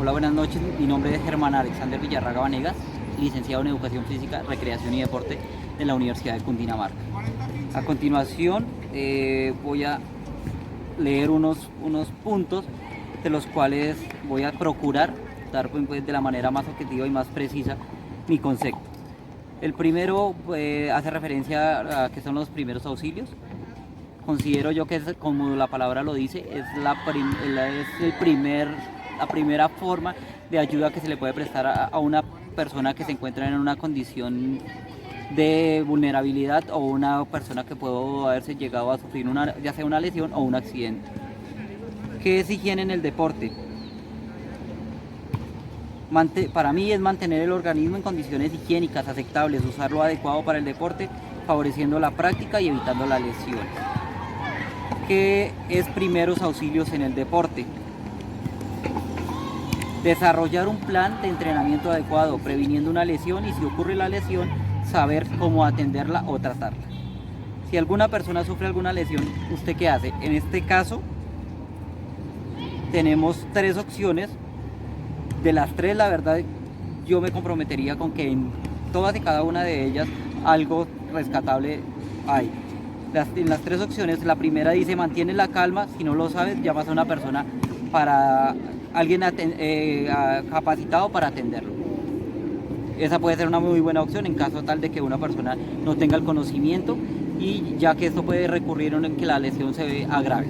Hola, buenas noches. Mi nombre es Germán Alexander Villarraga Vanegas, licenciado en Educación Física, Recreación y Deporte de la Universidad de Cundinamarca. A continuación voy a leer unos puntos de los cuales voy a procurar dar pues, de la manera más objetiva y más precisa mi concepto. El primero hace referencia a que son los primeros auxilios. Considero yo que es, como la palabra lo dice, es la primera forma de ayuda que se le puede prestar a una persona que se encuentra en una condición de vulnerabilidad o una persona que puede haberse llegado a sufrir ya sea una lesión o un accidente. ¿Qué es higiene en el deporte? Para mí es mantener el organismo en condiciones higiénicas aceptables, usar lo adecuado para el deporte, favoreciendo la práctica y evitando las lesiones. ¿Qué es primeros auxilios en el deporte? Desarrollar un plan de entrenamiento adecuado, previniendo una lesión y si ocurre la lesión, saber cómo atenderla o tratarla. Si alguna persona sufre alguna lesión, ¿usted qué hace? En este caso, tenemos 3 opciones. De las 3, la verdad, yo me comprometería con que en todas y cada una de ellas algo rescatable hay. En las 3 opciones, la primera dice mantiene la calma, si no lo sabes llamas a una persona alguien capacitado para atenderlo. Esa puede ser una muy buena opción en caso tal de que una persona no tenga el conocimiento y ya que esto puede recurrir en que la lesión se agrave.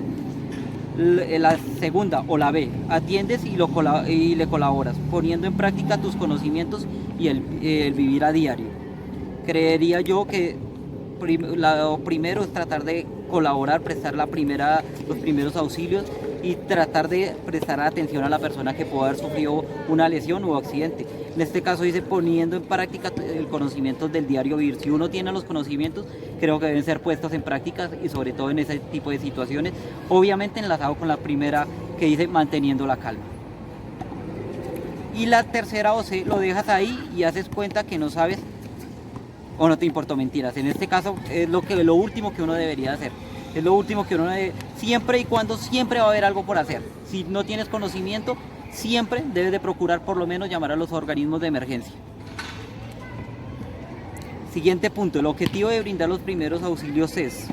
La segunda o la B, atiendes y le colaboras, poniendo en práctica tus conocimientos y el vivir a diario. Creería yo que lo primero es tratar de colaborar, prestar los primeros auxilios y tratar de prestar atención a la persona que pueda haber sufrido una lesión o accidente. En este caso dice poniendo en práctica el conocimiento del diario vivir. Si uno tiene los conocimientos, creo que deben ser puestos en práctica y sobre todo en ese tipo de situaciones, obviamente enlazado con la primera que dice manteniendo la calma. Y la tercera o C lo dejas ahí y haces cuenta que no sabes o no te importó, mentiras. En este caso es lo último que uno debería hacer. Es lo último que uno debe, siempre y cuando siempre va a haber algo por hacer. Si no tienes conocimiento, siempre debes de procurar por lo menos llamar a los organismos de emergencia. Siguiente punto, el objetivo de brindar los primeros auxilios es,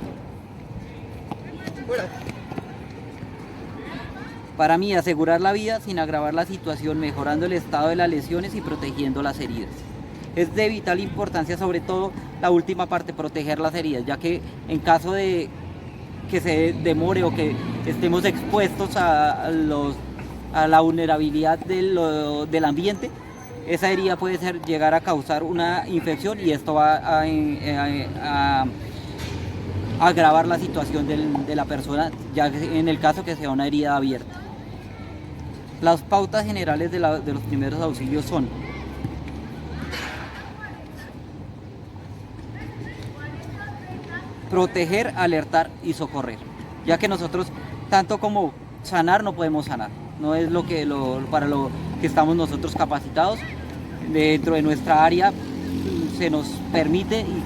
para mí, asegurar la vida sin agravar la situación, mejorando el estado de las lesiones y protegiendo las heridas. Es de vital importancia, sobre todo la última parte, proteger las heridas, ya que en caso de que se demore o que estemos expuestos a la vulnerabilidad del ambiente, esa herida puede llegar a causar una infección y esto va a agravar la situación de la persona, ya en el caso que sea una herida abierta. Las pautas generales de los primeros auxilios son: proteger, alertar y socorrer, ya que nosotros, tanto como sanar, no podemos sanar. No es para lo que estamos nosotros capacitados. Dentro de nuestra área se nos permite y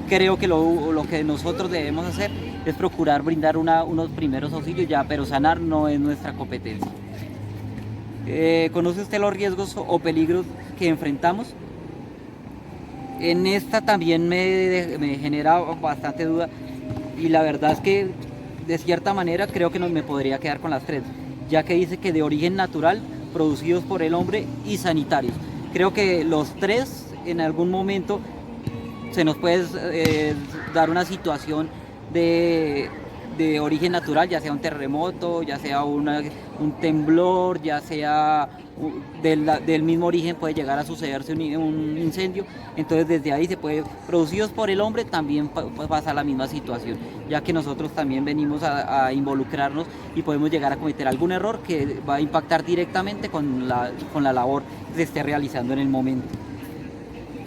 creo que lo que nosotros debemos hacer es procurar brindar unos primeros auxilios ya, pero sanar no es nuestra competencia. ¿Conoce usted los riesgos o peligros que enfrentamos? En esta también me genera bastante duda y la verdad es que de cierta manera creo que me podría quedar con las 3, ya que dice que de origen natural, producidos por el hombre y sanitarios. Creo que los 3 en algún momento se nos puede dar una situación de origen natural, ya sea un terremoto, ya sea un temblor, ya sea del mismo origen puede llegar a sucederse un incendio. Entonces desde ahí producidos por el hombre también pasa la misma situación, ya que nosotros también venimos a involucrarnos y podemos llegar a cometer algún error que va a impactar directamente con la labor que se esté realizando en el momento.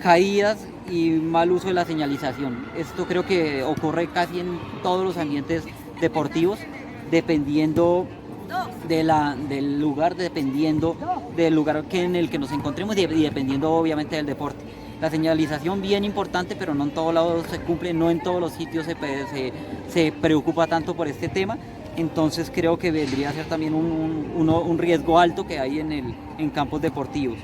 Caídas y mal uso de la señalización. Esto creo que ocurre casi en todos los ambientes deportivos, dependiendo del lugar, dependiendo del lugar en el que nos encontremos y dependiendo obviamente del deporte. La señalización bien importante, pero no en todos lados se cumple, no en todos los sitios se preocupa tanto por este tema Entonces creo que vendría a ser también un riesgo alto que hay en campos deportivos.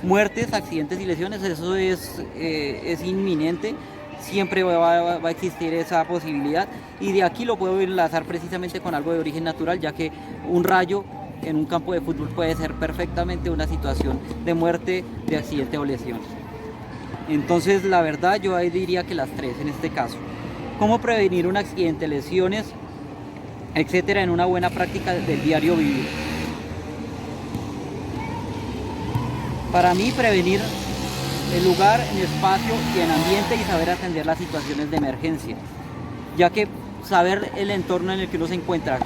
Muertes, accidentes y lesiones, eso es inminente, siempre va a existir esa posibilidad, y de aquí lo puedo enlazar precisamente con algo de origen natural, ya que un rayo en un campo de fútbol puede ser perfectamente una situación de muerte, de accidente o lesión. Entonces la verdad yo ahí diría que las tres en este caso. ¿Cómo prevenir un accidente, lesiones, etcétera, en una buena práctica del diario vivir? Para mí, prevenir el lugar, en espacio y en ambiente, y saber atender las situaciones de emergencia, ya que saber el entorno en el que uno se encuentra,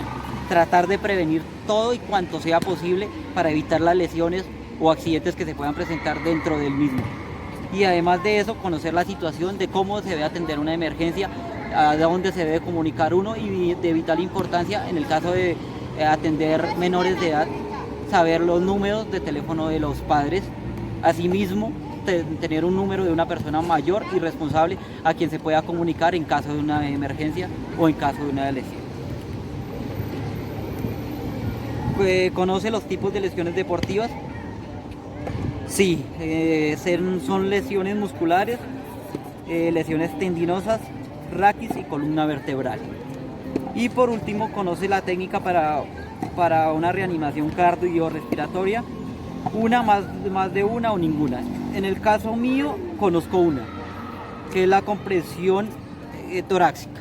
tratar de prevenir todo y cuanto sea posible para evitar las lesiones o accidentes que se puedan presentar dentro del mismo. Y además de eso, conocer la situación de cómo se debe atender una emergencia, a dónde se debe comunicar uno, y de vital importancia en el caso de atender menores de edad, saber los números de teléfono de los padres. Asimismo, tener un número de una persona mayor y responsable a quien se pueda comunicar en caso de una emergencia o en caso de una lesión. ¿Conoce los tipos de lesiones deportivas? Sí, son lesiones musculares, lesiones tendinosas, raquis y columna vertebral. Y por último, conoce la técnica para una reanimación cardiorrespiratoria. Más de una o ninguna. En el caso mío conozco una, que es la compresión torácica,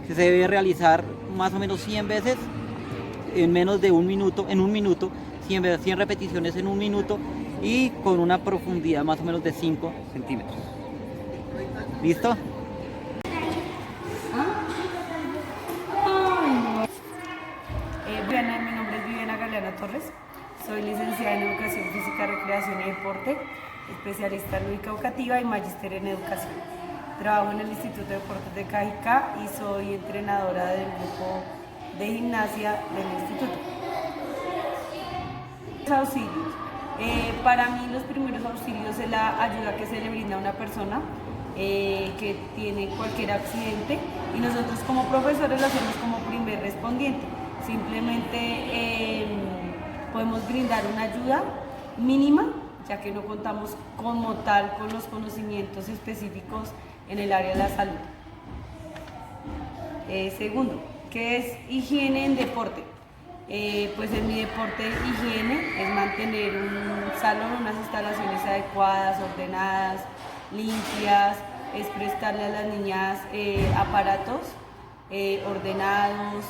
que se debe realizar más o menos 100 veces en menos de un minuto, 100 repeticiones en un minuto, y con una profundidad más o menos de 5 centímetros. ¿Listo? Buenas, mi nombre es Viviana Galeana Torres, soy licenciada en Educación Física, Recreación y Deporte, especialista en lúdica educativa y magíster en educación. Trabajo en el Instituto de Deportes de Cajicá y soy entrenadora del grupo de gimnasia del instituto. Los auxilios. Para mí los primeros auxilios es la ayuda que se le brinda a una persona que tiene cualquier accidente, y nosotros como profesores lo hacemos como primer respondiente. Simplemente podemos brindar una ayuda mínima, ya que no contamos como tal con los conocimientos específicos en el área de la salud. Segundo, ¿qué es higiene en deporte? Pues en mi deporte, higiene es mantener un salón, unas instalaciones adecuadas, ordenadas, limpias, es prestarle a las niñas aparatos ordenados,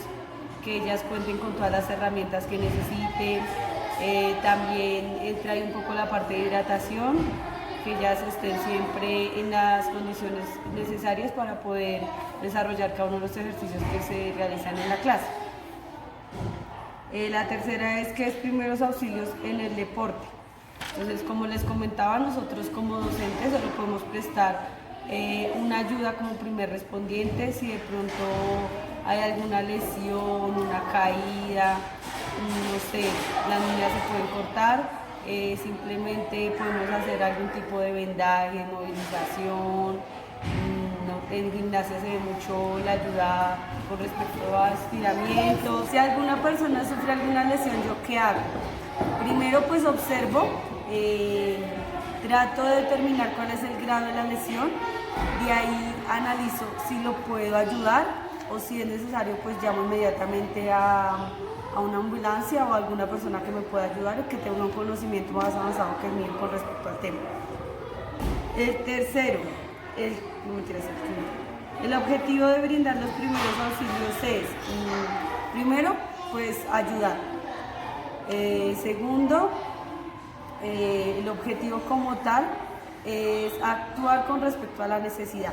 que ellas cuenten con todas las herramientas que necesiten. También entra ahí un poco la parte de hidratación, que ellas estén siempre en las condiciones necesarias para poder desarrollar cada uno de los ejercicios que se realizan en la clase. La tercera es que es primeros auxilios en el deporte. Entonces, como les comentaba, nosotros como docentes solo podemos prestar una ayuda como primer respondiente si de pronto hay alguna lesión, una caída, no sé, las niñas se pueden cortar, simplemente podemos hacer algún tipo de vendaje, movilización. En gimnasia se ve mucho la ayuda con respecto a estiramientos. Si alguna persona sufre alguna lesión, ¿yo qué hago? Primero pues observo, trato de determinar cuál es el grado de la lesión, de ahí analizo si lo puedo ayudar, o si es necesario pues llamo inmediatamente a una ambulancia o a alguna persona que me pueda ayudar y que tenga un conocimiento más avanzado que el mío con respecto al tema. El tercero, el objetivo de brindar los primeros auxilios es, primero, pues ayudar. Segundo, el objetivo como tal es actuar con respecto a la necesidad.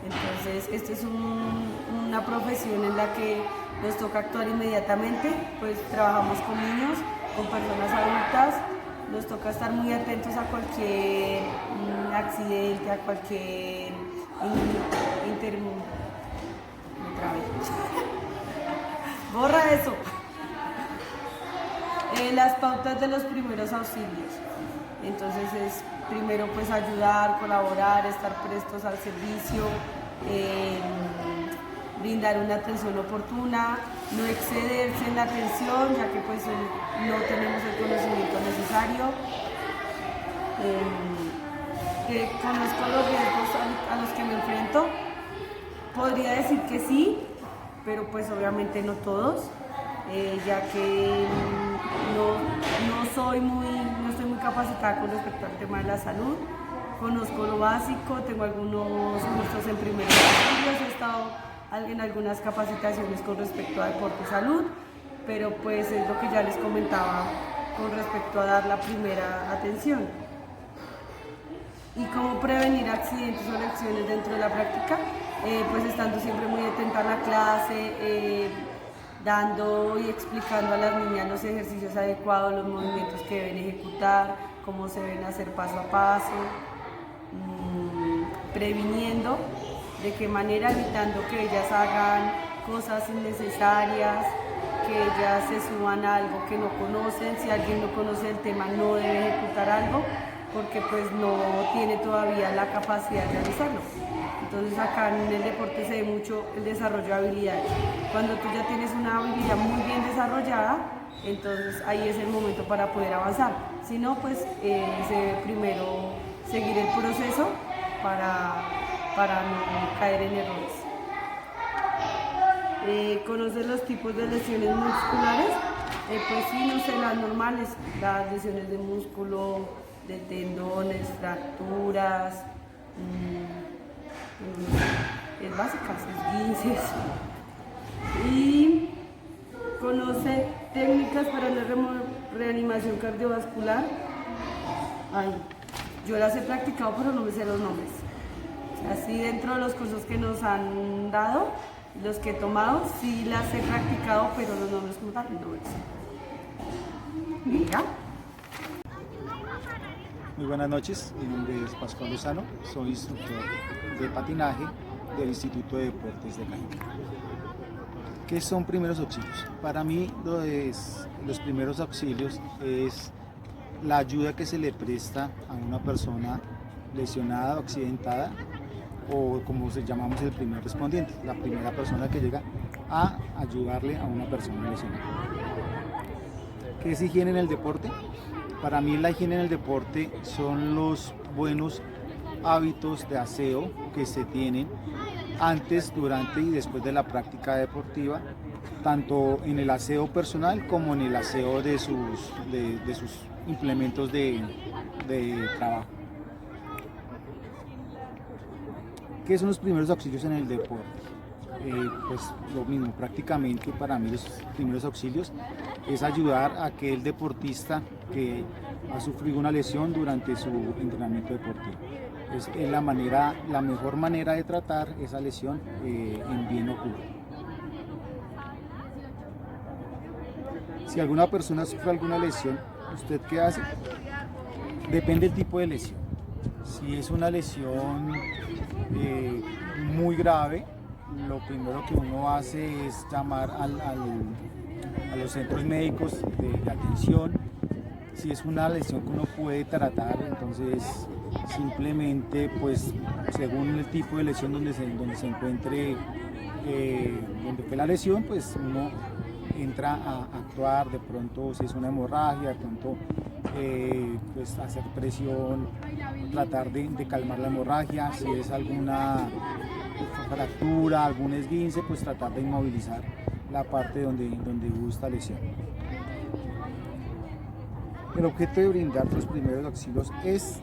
Entonces, esto es una profesión en la que nos toca actuar inmediatamente, pues trabajamos con niños, con personas adultas, nos toca estar muy atentos a cualquier accidente, a cualquier borra eso. Las pautas de los primeros auxilios. Entonces es primero pues ayudar, colaborar, estar prestos al servicio, brindar una atención oportuna, no excederse en la atención, ya que pues no tenemos el conocimiento necesario. Que conozco los riesgos a los que me enfrento. Podría decir que sí, pero pues obviamente no todos, ya que no estoy muy capacitada con respecto al tema de la salud. Conozco lo básico, tengo algunos cursos en primeros auxilios, he estado en algunas capacitaciones con respecto a deporte y salud, pero pues es lo que ya les comentaba con respecto a dar la primera atención. Y cómo prevenir accidentes o lesiones dentro de la práctica, pues estando siempre muy atenta a la clase, dando y explicando a las niñas los ejercicios adecuados, los movimientos que deben ejecutar, cómo se deben hacer paso a paso, previniendo de qué manera, evitando que ellas hagan cosas innecesarias, que ellas se suban a algo que no conocen. Si alguien no conoce el tema, no debe ejecutar algo porque pues no tiene todavía la capacidad de realizarlo. Entonces acá en el deporte se ve mucho el desarrollo de habilidades. Cuando tú ya tienes una habilidad muy bien desarrollada, entonces ahí es el momento para poder avanzar. Si no, pues se debe primero seguir el proceso para no caer en errores. ¿Conocer los tipos de lesiones musculares? Pues sí, no sé, las normales, las lesiones de músculo, de tendones, fracturas, es básicas, esguinces. Y conoce técnicas para la reanimación cardiovascular. Ay, yo las he practicado, pero no me sé los nombres. Así dentro de los cursos que nos han dado, los que he tomado, sí las he practicado, pero los nombres como tal no me sé. ¿Ya? Muy buenas noches, mi nombre es Pascual Lozano, soy instructor de patinaje del Instituto de Deportes de Cali. ¿Qué son primeros auxilios? Para mí los primeros auxilios es la ayuda que se le presta a una persona lesionada o accidentada, o como llamamos el primer respondiente, la primera persona que llega a ayudarle a una persona lesionada. ¿Qué es higiene en el deporte? Para mí la higiene en el deporte son los buenos hábitos de aseo que se tienen antes, durante y después de la práctica deportiva, tanto en el aseo personal como en el aseo de sus implementos de trabajo. ¿Qué son los primeros auxilios en el deporte? Pues lo mismo, prácticamente para mí los primeros auxilios es ayudar a aquel deportista que ha sufrido una lesión durante su entrenamiento deportivo. Es la mejor manera de tratar esa lesión en bien ocurre. Si alguna persona sufre alguna lesión, ¿usted qué hace? Depende del tipo de lesión. Si es una lesión muy grave, lo primero que uno hace es llamar a los centros médicos de atención. Si es una lesión que uno puede tratar, entonces simplemente, pues según el tipo de lesión donde se encuentre, donde fue la lesión, pues uno entra a actuar. De pronto, si es una hemorragia, de pronto pues hacer presión, tratar de calmar la hemorragia. Si es alguna fractura, algún esguince, pues tratar de inmovilizar la parte donde hubo esta lesión. El objeto de brindar los primeros auxilios es,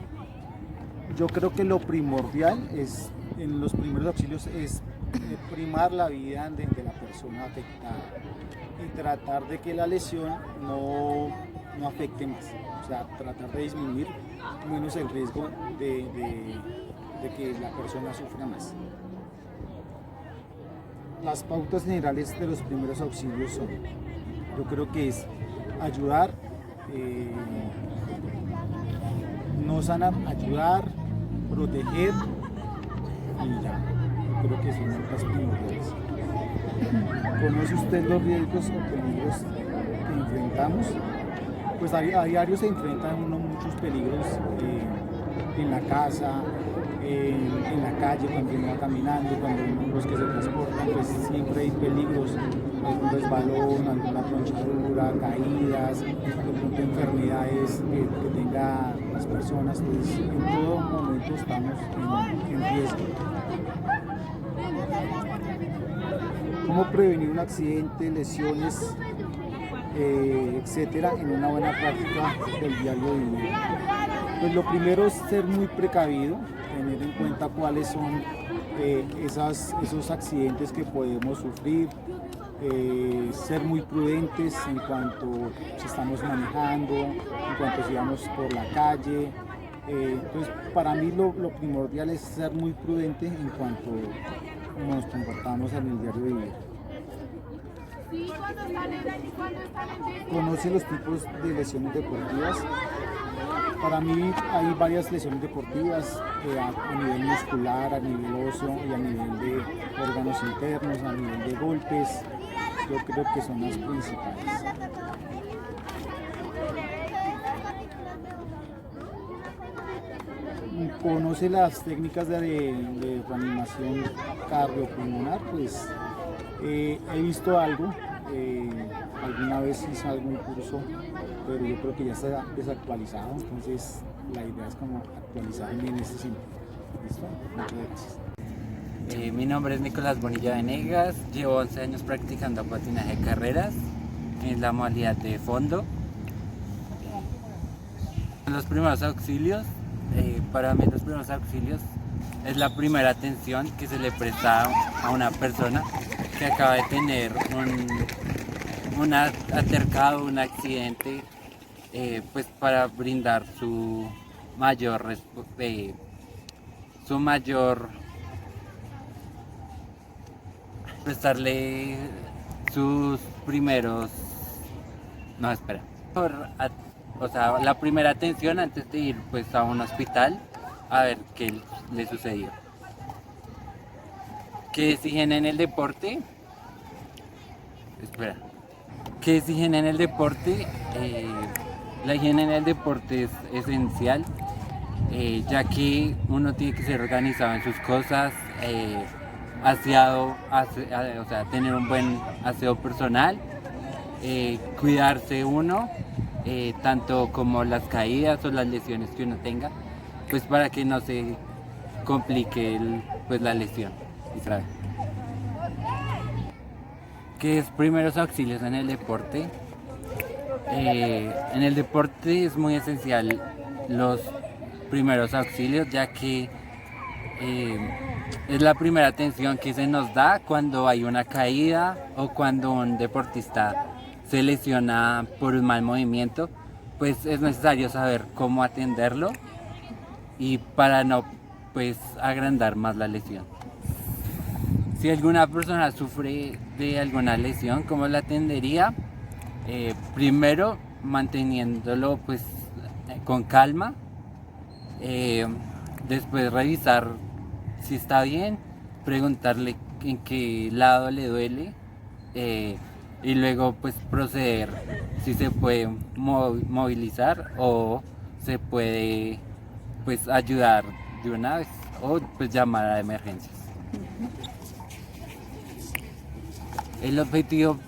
yo creo que lo primordial es, en los primeros auxilios, es primar la vida de la persona afectada y tratar de que la lesión no afecte más, o sea, tratar de disminuir menos el riesgo de que la persona sufra más. Las pautas generales de los primeros auxilios son, yo creo que es ayudar, no sanar, ayudar, proteger y ya. Yo creo que son las primordiales. ¿Conoce usted los riesgos o peligros que enfrentamos? Pues a diario se enfrentan muchos peligros en la casa, en la calle, cuando uno va caminando, cuando los que se transportan, pues siempre hay peligros. algún resbalón, alguna tronchadura, caídas, de pronto enfermedades que tenga las personas, pues en todo momento estamos en riesgo. ¿Cómo prevenir un accidente, lesiones, etcétera, en una buena práctica del diario vivir? Pues lo primero es ser muy precavido, tener en cuenta cuáles son esos accidentes que podemos sufrir, ser muy prudentes en cuanto si estamos manejando, en cuanto si vamos por la calle. Entonces, para mí lo primordial es ser muy prudente en cuanto nos comportamos en el diario vivir. Conoce los tipos de lesiones deportivas. Para mí hay varias lesiones deportivas a nivel muscular, a nivel óseo y a nivel de órganos internos, a nivel de golpes. Yo creo que son las principales. Conoce las técnicas de reanimación cardiopulmonar, pues he visto algo, alguna vez hice algún curso, pero yo creo que ya está desactualizado, entonces la idea es como actualizarme en este sentido. ¿Listo? Muchas gracias. Mi nombre es Nicolás Bonilla Venegas, llevo 11 años practicando patinaje de carreras en la modalidad de fondo. Los primeros auxilios, para mí los primeros auxilios es la primera atención que se le presta a una persona que acaba de tener un altercado, un accidente, pues para brindar su mayor prestarle sus primeros, no espera, o sea, la primera atención antes de ir pues a un hospital a ver qué le sucedió. ¿Qué es higiene en el deporte? Espera. ¿Qué es higiene en el deporte? La higiene en el deporte es esencial, ya que uno tiene que ser organizado en sus cosas, aseado, o sea, tener un buen aseo personal, cuidarse uno, tanto como las caídas o las lesiones que uno tenga, pues para que no se complique pues la lesión y grave. ¿Qué es primeros auxilios en el deporte? En el deporte es muy esencial los primeros auxilios, ya que es la primera atención que se nos da cuando hay una caída o cuando un deportista se lesiona por un mal movimiento, pues es necesario saber cómo atenderlo y para no pues agrandar más la lesión. Si alguna persona sufre de alguna lesión, ¿cómo la atendería? Primero manteniéndolo pues con calma, después revisar si está bien, preguntarle en qué lado le duele, y luego pues proceder si se puede movilizar o se puede pues ayudar de una vez o pues llamar a emergencias. El objetivo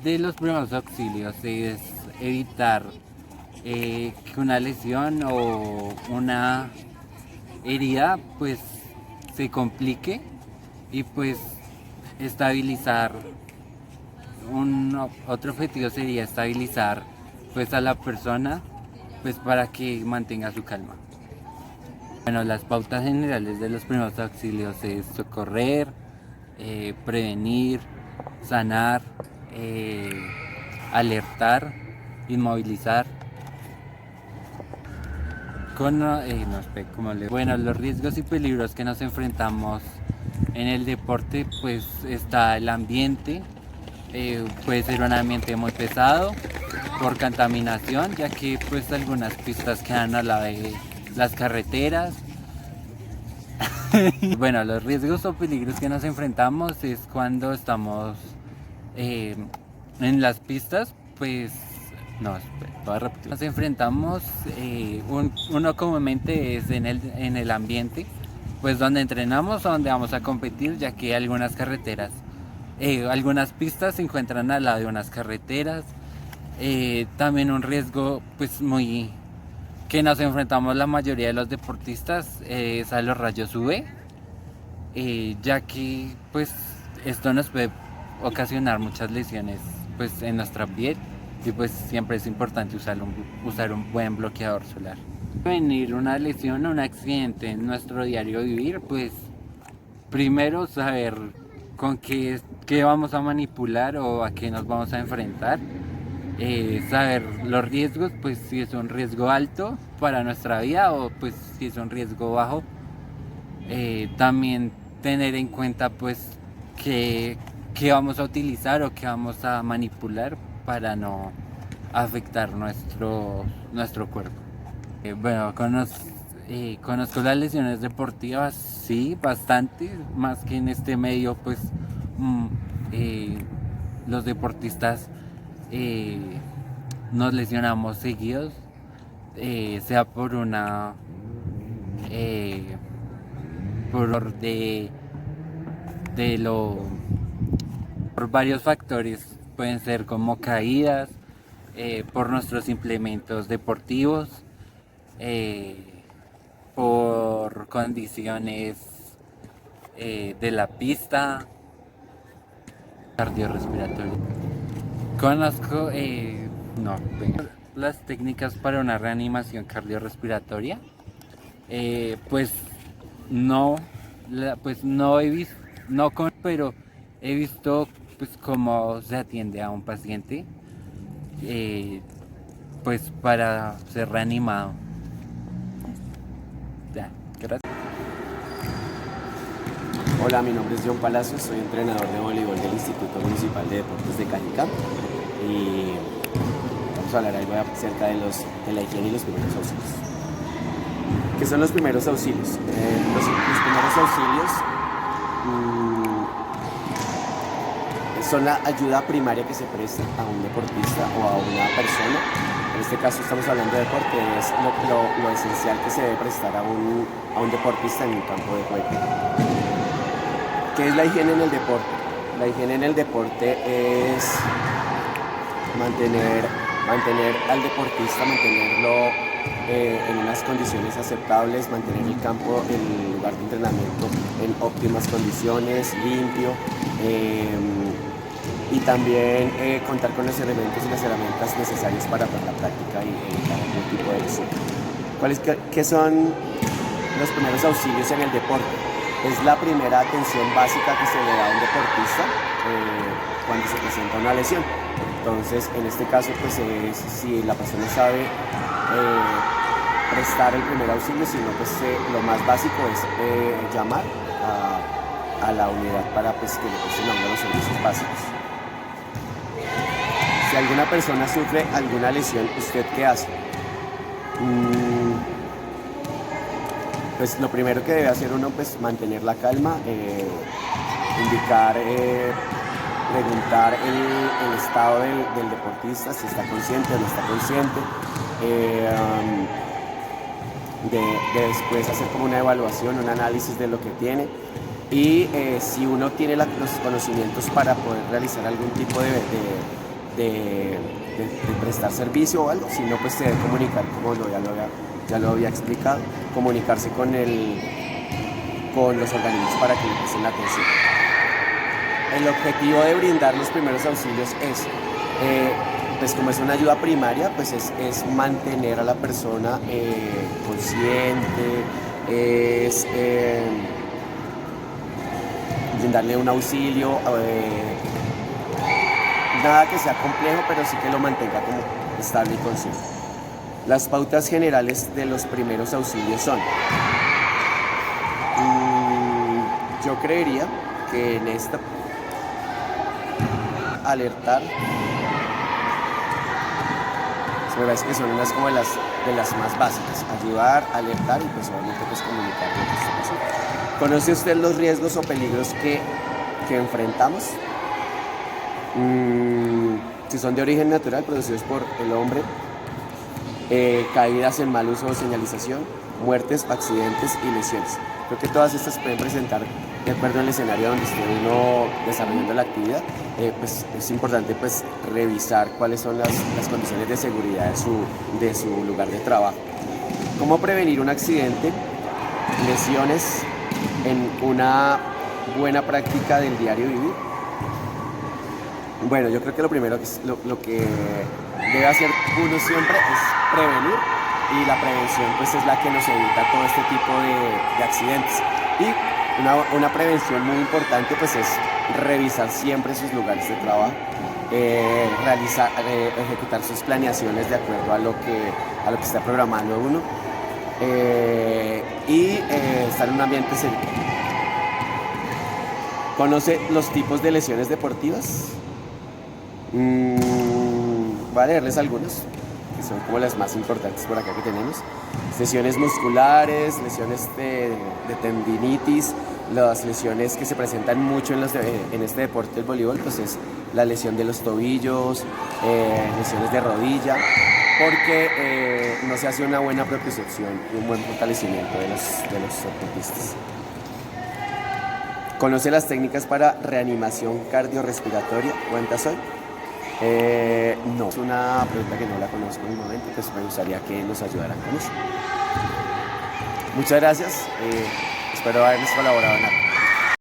de los primeros auxilios es evitar que una lesión o una herida pues se complique y pues estabilizar. Otro objetivo sería estabilizar pues a la persona pues para que mantenga su calma. Bueno, las pautas generales de los primeros auxilios es socorrer, prevenir, sanar, alertar, inmovilizar. Bueno, los riesgos y peligros que nos enfrentamos en el deporte, pues está el ambiente. Puede ser un ambiente muy pesado por contaminación, ya que pues algunas pistas quedan al lado de las carreteras. Bueno, los riesgos o peligros que nos enfrentamos es cuando estamos en las pistas, pues voy a repetir. Nos enfrentamos, uno comúnmente es en el ambiente, pues donde entrenamos o donde vamos a competir, ya que algunas carreteras Algunas pistas se encuentran al lado de unas carreteras. También un riesgo pues muy que nos enfrentamos la mayoría de los deportistas es a los rayos UV, ya que pues esto nos puede ocasionar muchas lesiones pues en nuestra piel, y pues siempre es importante usar un buen bloqueador solar. Prevenir una lesión o un accidente en nuestro diario vivir, pues primero saber con qué vamos a manipular o a qué nos vamos a enfrentar. Saber los riesgos, pues si es un riesgo alto para nuestra vida o pues si es un riesgo bajo. También tener en cuenta pues qué vamos a utilizar o qué vamos a manipular para no afectar nuestro cuerpo. Bueno, conozco las lesiones deportivas, sí, bastante, más que en este medio pues los deportistas nos lesionamos seguidos, sea por por varios factores, pueden ser como caídas, por nuestros implementos deportivos, por condiciones de la pista, cardiorrespiratorio. Conozco las técnicas para una reanimación cardiorrespiratoria. Pues no he visto, pero he visto pues cómo se atiende a un paciente pues para ser reanimado. Ya, gracias. Hola, mi nombre es John Palacios, soy entrenador de voleibol del Instituto Municipal de Deportes de Cajicá y vamos a hablar algo acerca de la higiene y los primeros auxilios. ¿Qué son los primeros auxilios? Los primeros auxilios son la ayuda primaria que se presta a un deportista o a una persona. En este caso estamos hablando de deporte, es lo esencial que se debe prestar a un deportista en un campo de juego. ¿Qué es la higiene en el deporte? La higiene en el deporte es mantener al deportista, mantenerlo en unas condiciones aceptables, mantener el campo, el lugar de entrenamiento en óptimas condiciones, limpio, y también contar con los elementos y las herramientas necesarias para la práctica y evitar algún tipo de lesión. ¿Qué son los primeros auxilios en el deporte? Es la primera atención básica que se le da a un deportista cuando se presenta una lesión. Entonces, en este caso, pues si la persona sabe prestar el primer auxilio, sino pues lo más básico es llamar a la unidad para pues, que le presten a uno los servicios básicos. Si alguna persona sufre alguna lesión, ¿usted qué hace? Pues lo primero que debe hacer uno, pues mantener la calma, indicar, preguntar el estado del deportista, si está consciente o no está consciente, de después hacer como una evaluación, un análisis de lo que tiene, y si uno tiene los conocimientos para poder realizar algún tipo de prestar servicio o algo, si no, pues se debe comunicar, como ya lo había explicado, comunicarse con los organismos para que le presten la atención. El objetivo de brindar los primeros auxilios es, pues como es una ayuda primaria, pues es mantener a la persona consciente, es brindarle un auxilio, nada que sea complejo, pero sí que lo mantenga como estable y consciente. Las pautas generales de los primeros auxilios son, yo creería que en esta alertar, me parece que son unas como de las más básicas, ayudar, alertar y pues obviamente pues comunicar lo que está pasando. ¿Conoce usted los riesgos o peligros que enfrentamos? Si son de origen natural, producidos por el hombre, caídas en mal uso o señalización, muertes, accidentes y lesiones. Creo que todas estas pueden presentar de acuerdo al escenario donde esté uno desarrollando la actividad, pues es importante pues revisar cuáles son las condiciones de seguridad de su lugar de trabajo. ¿Cómo prevenir un accidente? Lesiones en una buena práctica del diario vivir. Bueno, yo creo que lo primero lo que debe hacer uno siempre es prevenir, y la prevención pues es la que nos evita todo este tipo de accidentes. Y una prevención muy importante pues es revisar siempre sus lugares de trabajo, ejecutar sus planeaciones de acuerdo a lo que está programando uno, y estar en un ambiente seguro. ¿Conoce los tipos de lesiones deportivas? Voy a leerles algunos, que son como las más importantes por acá que tenemos. Lesiones musculares, lesiones de tendinitis, las lesiones que se presentan mucho en este deporte del voleibol, pues es la lesión de los tobillos, lesiones de rodilla, porque no se hace una buena propiocepción y un buen fortalecimiento de los deportistas. ¿Conoce las técnicas para reanimación cardiorrespiratoria? ¿Cuántas son? No, es una pregunta que no la conozco en el momento, pues me gustaría que nos ayudaran con eso. Muchas gracias, espero haberles colaborado en algo.